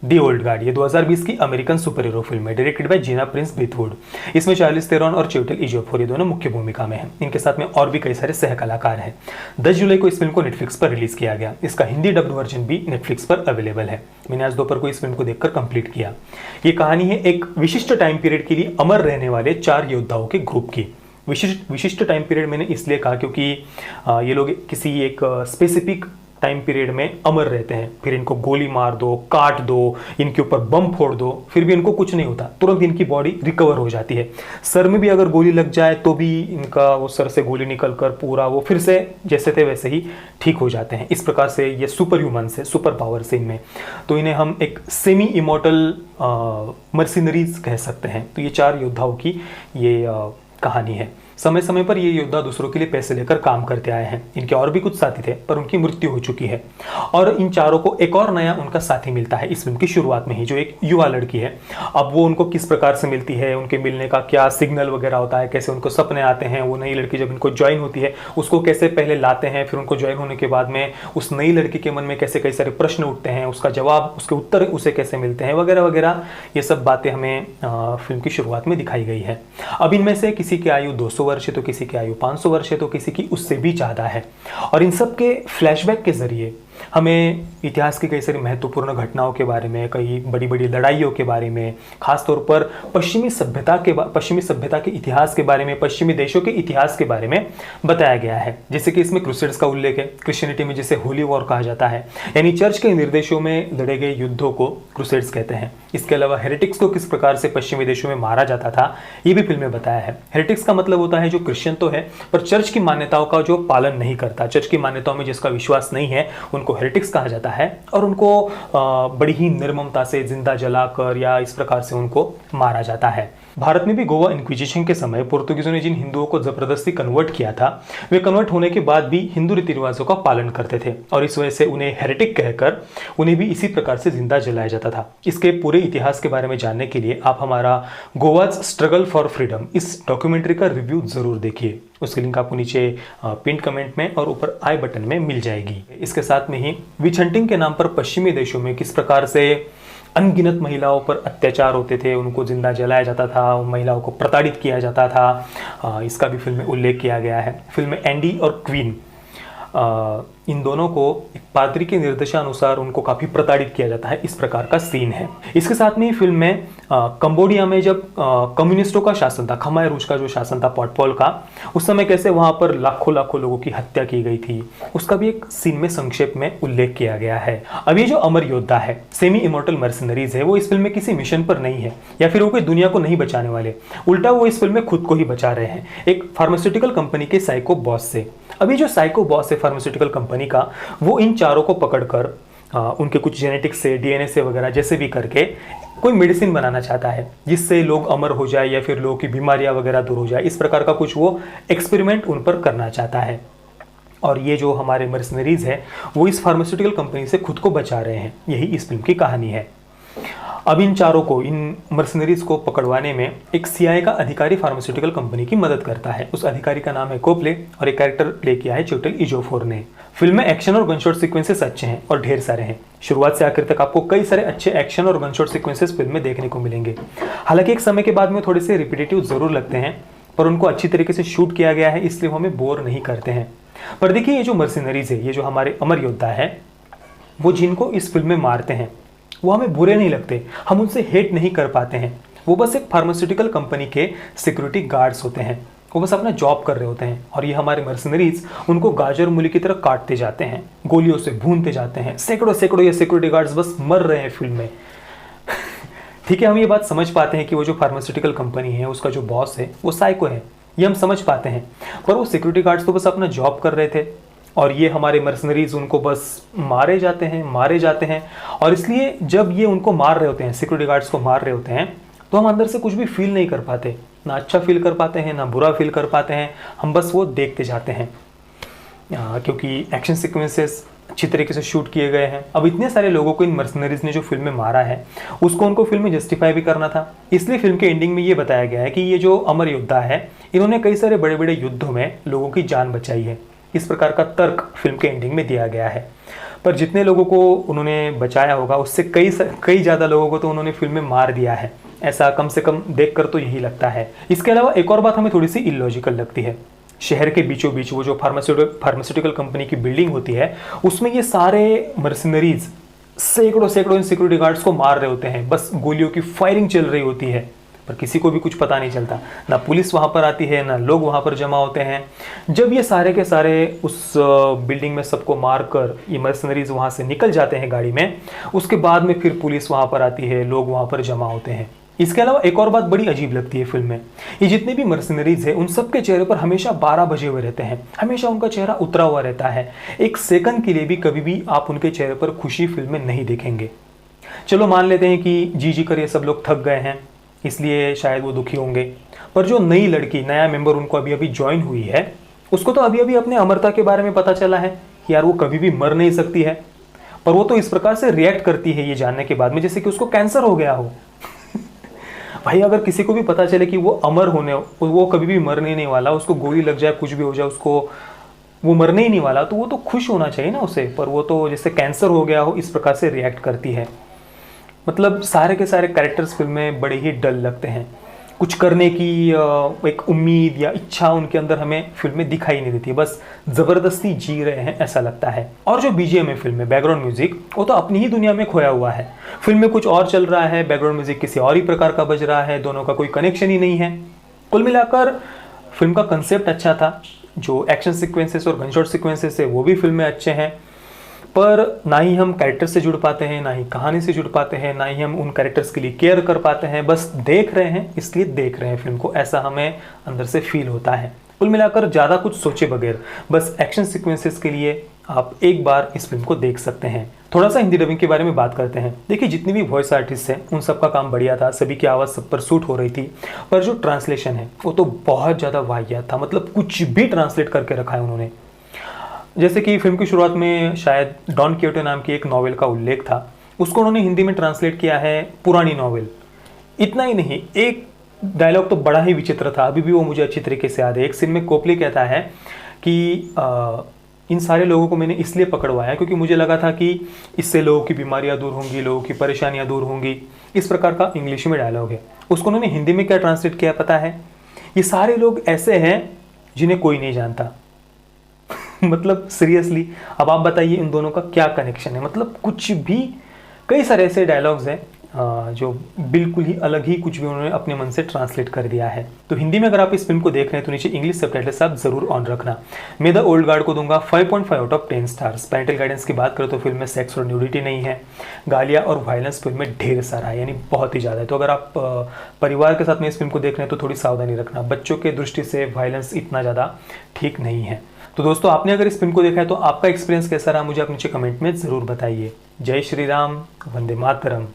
The old guard, ये 2020 की American super hero film है, डायरेक्टेड बाय जीना प्रिंस ब्रीथवुड। इसमें चार्लिस थेरॉन और चिवेटल इजोफोर ये दोनों मुख्य भूमिका में हैं। इनके साथ में और भी कई सारे सह कलाकार हैं। 10 जुलाई को इस फिल्म को नेटफ्लिक्स पर रिलीज किया गया। इसका हिंदी डब्ड वर्जन भी नेटफ्लिक्स पर अवेलेबल है। मैंने आज दोपहर को इस फिल्म को देखकर कंप्लीट किया। ये कहानी है एक विशिष्ट टाइम पीरियड के लिए अमर रहने वाले 4 योद्धाओं के ग्रुप की। विशिष्ट टाइम पीरियड मैंने इसलिए कहा क्योंकि ये लोग किसी एक स्पेसिफिक टाइम पीरियड में अमर रहते हैं। फिर इनको गोली मार दो, काट दो, इनके ऊपर बम फोड़ दो, फिर भी इनको कुछ नहीं होता, तुरंत इनकी बॉडी रिकवर हो जाती है। सर में भी अगर गोली लग जाए तो भी इनका वो सर से गोली निकल कर पूरा वो फिर से जैसे थे वैसे ही ठीक हो जाते हैं। इस प्रकार से ये सुपर ह्यूमन से, सुपर पावर से इनमें, तो इन्हें हम एक सेमी इमोर्टल मर्सिनरीज कह सकते हैं। तो ये 4 योद्धाओं की ये कहानी है। समय समय पर ये योद्धा दूसरों के लिए पैसे लेकर काम करते आए हैं। इनके और भी कुछ साथी थे पर उनकी मृत्यु हो चुकी है और इन चारों को एक और नया उनका साथी मिलता है इस फिल्म की शुरुआत में ही, जो एक युवा लड़की है। अब वो उनको किस प्रकार से मिलती है, उनके मिलने का क्या सिग्नल वगैरह होता है, कैसे उनको सपने आते हैं, वो नई लड़की जब इनको ज्वाइन होती है उसको कैसे पहले लाते हैं, फिर उनको ज्वाइन होने के बाद में उस नई लड़की के मन में कैसे कई सारे प्रश्न उठते हैं, उसका जवाब, उसके उत्तर उसे कैसे मिलते हैं वगैरह वगैरह, ये सब बातें हमें फिल्म की शुरुआत में दिखाई गई है। अब इनमें से किसी की आयु 200 वर्ष है तो किसी की आयु 500 वर्ष है तो किसी की उससे भी ज्यादा है। और इन सब के फ्लैशबैक के जरिए हमें इतिहास की कई सारी महत्वपूर्ण घटनाओं के बारे में, कई बड़ी बड़ी लड़ाइयों के बारे में, खासतौर पर पश्चिमी सभ्यता के इतिहास के बारे में, पश्चिमी देशों के इतिहास के बारे में बताया गया है। जैसे कि इसमें क्रूसेड्स का उल्लेख है, क्रिश्चियनिटी में जिसे होली वॉर कहा जाता है, यानी चर्च के निर्देशों में लड़े गए युद्धों को क्रूसेड्स कहते हैं। इसके अलावा हेरेटिक्स को किस प्रकार से पश्चिमी देशों में मारा जाता था ये भी फिल्म में बताया है। हेरेटिक्स का मतलब होता है जो क्रिश्चियन तो है पर चर्च की मान्यताओं का जो पालन नहीं करता, चर्च की मान्यताओं में जिसका विश्वास नहीं है, उनको हेरेटिक्स कहा जाता है। और उनको बड़ी ही निर्ममता से जिंदा जलाकर या इस प्रकार से उनको मारा जाता है। भारत में भी गोवा इंक्विजिशन के समय पोर्तुगीजों ने जिन हिंदुओं को जबरदस्ती कन्वर्ट किया था, वे कन्वर्ट होने के बाद भी हिंदू रीति रिवाजों का पालन करते थे और इस वजह से उन्हें हेरेटिक कहकर उन्हें भी इसी प्रकार से जिंदा जलाया जाता था। इसके पूरे इतिहास के बारे में जानने के लिए आप हमारा गोवाज स्ट्रगल फॉर फ्रीडम इस डॉक्यूमेंट्री का रिव्यू जरूर देखिए। उसकी लिंक आपको नीचे पिन कमेंट में और ऊपर आई बटन में मिल जाएगी। इसके साथ में ही विच हंटिंग के नाम पर पश्चिमी देशों में किस प्रकार से अनगिनत महिलाओं पर अत्याचार होते थे, उनको जिंदा जलाया जाता था, उन महिलाओं को प्रताड़ित किया जाता था, इसका भी फिल्म में उल्लेख किया गया है। फिल्म में एंडी और क्वीन इन दोनों को एक पादरी के निर्देशानुसार उनको काफी प्रताड़ित किया जाता है, इस प्रकार का सीन है। इसके साथ में ही फिल्म में कंबोडिया में जब कम्युनिस्टों का शासन था, खमाय रूस का जो शासन था पोटपोल का, उस समय कैसे वहां पर लाखों लाखों लोगों की हत्या की गई थी, उसका भी एक सीन में संक्षेप में उल्लेख किया गया है। अब ये जो अमर योद्धा है, सेमी इमोर्टल मर्सिनरीज है, वो इस फिल्म में किसी मिशन पर नहीं है या फिर वो कोई दुनिया को नहीं बचाने वाले, उल्टा वो इस फिल्म में खुद को ही बचा रहे हैं एक फार्मास्यूटिकल कंपनी के साइको बॉस से। अभी जो साइको बॉस है फार्मास्यूटिकल कंपनी का, वो इन चारों को पकड़कर उनके कुछ जेनेटिक्स से, डीएनए से वगैरह जैसे भी करके कोई मेडिसिन बनाना चाहता है जिससे लोग अमर हो जाए या फिर लोगों की बीमारियां वगैरह दूर हो जाए, इस प्रकार का कुछ वो एक्सपेरिमेंट उन पर करना चाहता है। और ये जो हमारे मर्सिनरीज है वो इस फार्मास्यूटिकल कंपनी से खुद को बचा रहे हैं, यही इस फिल्म की कहानी है। अब इन चारों को, इन मर्सिनरीज को पकड़वाने में एक सीआईए का अधिकारी फार्मास्यूटिकल कंपनी की मदद करता है। उस अधिकारी का नाम है कोप्ले और एक कैरेक्टर प्ले किया है चिवेटल इजोफोर ने। फिल्म में एक्शन और गनशॉट सीक्वेंसेस अच्छे हैं और ढेर सारे हैं। शुरुआत से आखिर तक आपको कई सारे अच्छे एक्शन और गनशॉट सीक्वेंसेस फिल्म में देखने को मिलेंगे। हालांकि एक समय के बाद में थोड़े से रिपीटेटिव जरूर लगते हैं पर उनको अच्छी तरीके से शूट किया गया है, इसलिए वो हमें बोर नहीं करते हैं। पर देखिए, ये जो मर्सिनरीज है, ये जो हमारे अमर योद्धा है, वो जिनको इस फिल्म में मारते हैं वो हमें बुरे नहीं लगते, हम उनसे हेट नहीं कर पाते हैं। वो बस एक फार्मास्यूटिकल कंपनी के सिक्योरिटी गार्ड्स होते हैं, वो बस अपना जॉब कर रहे होते हैं और ये हमारे मर्सिनरीज उनको गाजर मूली की तरह काटते जाते हैं, गोलियों से भूनते जाते हैं। सैकड़ों सैकड़ों ये सिक्योरिटी गार्ड्स बस मर रहे हैं फिल्म में। ठीक है, हम ये बात समझ पाते हैं कि वो जो फार्मास्यूटिकल कंपनी है उसका जो बॉस है वो साइको है, ये हम समझ पाते हैं। पर वो सिक्योरिटी गार्ड्स तो बस अपना जॉब कर रहे थे और ये हमारे मर्सिनरीज उनको बस मारे जाते हैं। और इसलिए जब ये उनको मार रहे होते हैं, सिक्योरिटी गार्ड्स को मार रहे होते हैं, तो हम अंदर से कुछ भी फील नहीं कर पाते, ना अच्छा फील कर पाते हैं ना बुरा फील कर पाते हैं, हम बस वो देखते जाते हैं क्योंकि एक्शन सीक्वेंसेस अच्छी तरीके से शूट किए गए हैं। अब इतने सारे लोगों को इन मर्सिनरीज ने जो फिल्म में मारा है उसको उनको फिल्म में जस्टिफाई भी करना था, इसलिए फिल्म के एंडिंग में ये बताया गया है कि ये जो अमर योद्धा है इन्होंने कई सारे बड़े बड़े युद्धों में लोगों की जान बचाई है। इस प्रकार का तर्क फिल्म के एंडिंग में दिया गया है। पर जितने लोगों को उन्होंने बचाया होगा उससे कई ज़्यादा लोगों को तो उन्होंने फिल्म में मार दिया है, ऐसा कम से कम देखकर तो यही लगता है। इसके अलावा एक और बात हमें थोड़ी सी इलॉजिकल लगती है। शहर के बीचों बीच वो जो फार्मास्यूटिकल कंपनी की बिल्डिंग होती है, उसमें ये सारे मर्सिनरीज सैकड़ों सैकड़ों इन सिक्योरिटी गार्ड्स को मार रहे होते हैं, बस गोलियों की फायरिंग चल रही होती है, पर किसी को भी कुछ पता नहीं चलता। ना पुलिस वहां पर आती है, ना लोग वहां पर जमा होते हैं। जब ये सारे के सारे उस बिल्डिंग में सबको मारकर ये मर्सनरीज वहां से निकल जाते हैं गाड़ी में, उसके बाद में फिर पुलिस वहां पर आती है, लोग वहां पर जमा होते हैं। इसके अलावा एक और बात बड़ी अजीब लगती है फिल्म में, ये जितने भी मर्सनरीज है उन सबके चेहरे पर हमेशा 12 बजे हुए रहते हैं, हमेशा उनका चेहरा उतरा हुआ रहता है। एक सेकंड के लिए भी कभी भी आप उनके चेहरे पर खुशी फिल्म में नहीं देखेंगे। चलो मान लेते हैं कि जी कर ये सब लोग थक गए हैं, इसलिए शायद वो दुखी होंगे, पर जो नई लड़की, नया मेंबर उनको अभी अभी ज्वाइन हुई है, उसको तो अभी अभी अपने अमरता के बारे में पता चला है कि यार वो कभी भी मर नहीं सकती है, पर वो तो इस प्रकार से रिएक्ट करती है ये जानने के बाद में जैसे कि उसको कैंसर हो गया हो। भाई अगर किसी को भी पता चले कि वो अमर होने, वो कभी भी मरने नहीं वाला, उसको गोली लग जाए, कुछ भी हो जाए, उसको वो मरने ही नहीं वाला, तो वो तो खुश होना चाहिए ना उसे, पर वो तो जैसे कैंसर हो गया हो इस प्रकार से रिएक्ट करती है। मतलब सारे के सारे कैरेक्टर्स फिल्म में बड़े ही डल लगते हैं, कुछ करने की एक उम्मीद या इच्छा उनके अंदर हमें फिल्म में दिखाई नहीं देती, बस ज़बरदस्ती जी रहे हैं ऐसा लगता है। और जो बीजीएम है फिल्म में, बैकग्राउंड म्यूजिक, वो तो अपनी ही दुनिया में खोया हुआ है। फिल्म में कुछ और चल रहा है, बैकग्राउंड म्यूजिक किसी और ही प्रकार का बज रहा है, दोनों का कोई कनेक्शन ही नहीं है। कुल मिलाकर फिल्म का कंसेप्ट अच्छा था, जो एक्शन सीक्वेंसेस और गनशॉट सीक्वेंसेस है वो भी फिल्म में अच्छे हैं, पर ना ही हम कैरेक्टर से जुड़ पाते हैं, ना ही कहानी से जुड़ पाते हैं, ना ही हम उन कैरेक्टर्स के लिए केयर कर पाते हैं। बस देख रहे हैं इसलिए देख रहे हैं फिल्म को, ऐसा हमें अंदर से फील होता है। कुल मिलाकर ज़्यादा कुछ सोचे बगैर बस एक्शन सीक्वेंसेस के लिए आप एक बार इस फिल्म को देख सकते हैं। थोड़ा सा हिंदी डबिंग के बारे में बात करते हैं। देखिए जितनी भी वॉइस आर्टिस्ट हैं उन सबका काम बढ़िया था, सभी की आवाज़ सब पर सूट हो रही थी, पर जो ट्रांसलेशन है वो तो बहुत ज़्यादा वाहियात था। मतलब कुछ भी ट्रांसलेट करके रखा है उन्होंने। जैसे कि फिल्म की शुरुआत में शायद डॉन क्विक्सोट नाम की एक नॉवेल का उल्लेख था, उसको उन्होंने हिंदी में ट्रांसलेट किया है पुरानी नॉवेल। इतना ही नहीं, एक डायलॉग तो बड़ा ही विचित्र था, अभी भी वो मुझे अच्छी तरीके से याद है। एक सीन में कोपली कहता है कि इन सारे लोगों को मैंने इसलिए पकड़वाया क्योंकि मुझे लगा था कि इससे लोगों की बीमारियां दूर होंगी, लोगों की परेशानियां दूर होंगी। इस प्रकार का इंग्लिश में डायलॉग है। उसको उन्होंने हिंदी में क्या ट्रांसलेट किया पता है? ये सारे लोग ऐसे हैं जिन्हें कोई नहीं जानता। मतलब सीरियसली, अब आप बताइए इन दोनों का क्या कनेक्शन है? मतलब कुछ भी, कई सारे ऐसे डायलॉग्स हैं जो बिल्कुल ही अलग ही कुछ भी उन्होंने अपने मन से ट्रांसलेट कर दिया है। तो हिंदी में अगर आप इस फिल्म को देख रहे हैं तो नीचे इंग्लिश सबटाइटल्स आप जरूर ऑन रखना। मैं द ओल्ड गार्ड को दूंगा 5.5 out of 10 stars. Parental guidance की बात करें तो फिल्म में सेक्स और न्यूडिटी नहीं है, गालियाँ और वायलेंस फिल्म में ढेर सारा है, यानी बहुत ही ज़्यादा है। तो अगर आप परिवार के साथ में इस फिल्म को देख रहे हैं तो थोड़ी सावधानी रखना, बच्चों के दृष्टि से वायलेंस इतना ज़्यादा ठीक नहीं है। तो दोस्तों आपने अगर इस फिल्म को देखा है तो आपका एक्सपीरियंस कैसा रहा मुझे आप नीचे कमेंट में ज़रूर बताइए। जय श्री राम, वंदे मातरम।